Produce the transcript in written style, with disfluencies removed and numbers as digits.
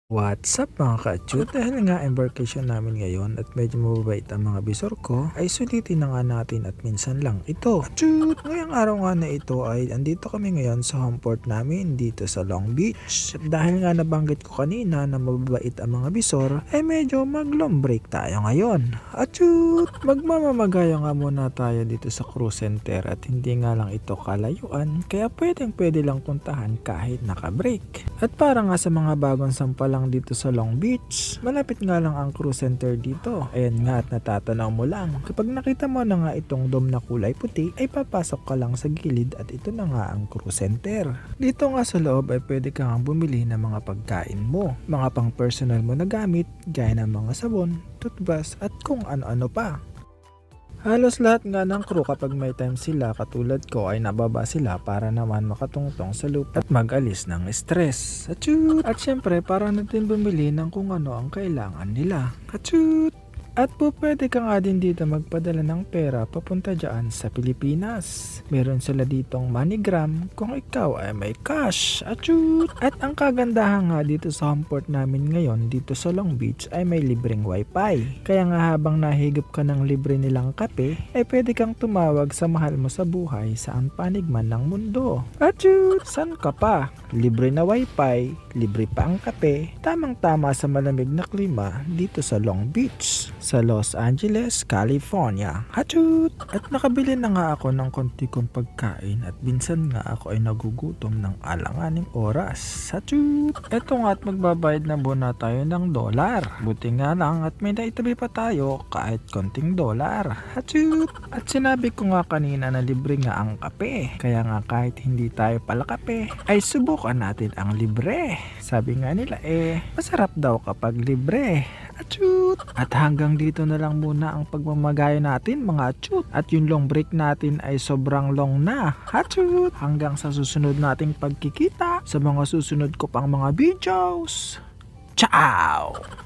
What's up mga ka-chute? Dahil nga embarkation namin ngayon at medyo mababait ang mga bisor ko, ay sulitin na nga natin at minsan lang ito. Chute! Ngayong araw nga na ito ay andito kami ngayon sa home port namin dito sa Long Beach. At dahil nga nabanggit ko kanina na mababait ang mga bisor, ay medyo mag-long break tayo ngayon. Chute! Magmamamagaya nga muna tayo dito sa cruise center at hindi nga lang ito kalayuan, kaya pwede lang puntahan kahit naka-break. At para nga sa mga bagong sampal lang dito sa Long Beach, malapit nga lang ang cruise center dito. Ayan nga at natatanaw mo lang. Kapag nakita mo na nga itong dome na kulay puti, ay papasok ka lang sa gilid at ito na nga ang cruise center. Dito nga sa loob ay pwede kang bumili ng mga pagkain mo, mga pang personal mo na gamit, gaya ng mga sabon, toothbrush at kung ano-ano pa. Halos lahat nga ng crew kapag may time sila katulad ko ay nababa sila para naman makatungtong sa loop at mag-alis ng stress. Achut! At syempre para natin bumili ng kung ano ang kailangan nila. Achut! At po pwede ka nga din dito magpadala ng pera papunta dyan sa Pilipinas. Meron sila ditong MoneyGram kung ikaw ay may cash. Achut! At ang kagandahan nga dito sa home port namin ngayon dito sa Long Beach ay may libreng wifi. Kaya nga habang nahigop ka ng libre nilang kape, ay pwede kang tumawag sa mahal mo sa buhay saan panig man ng mundo. Achut! San ka pa? Libre na wifi, libre pa ang kape, tamang-tama sa malamig na klima dito sa Long Beach sa Los Angeles, California. Achut! At nakabili na nga ako ng konti kong pagkain at minsan nga ako ay nagugutom ng alanganing oras. Achut! Eto nga at magbabayad na muna tayo ng dollar. Buti nga lang at may naitabi pa tayo kahit konting dollar. Achut! At sinabi ko nga kanina na libre nga ang kape. Kaya nga kahit hindi tayo pala kape, ay subukan natin ang libre. Sabi nga nila masarap daw kapag libre. Achut! At hanggang dito na lang muna ang pagmamagaya natin mga achut. At yung long break natin ay sobrang long na. Achut! Hanggang sa susunod nating pagkikita sa mga susunod ko pang mga videos. Ciao!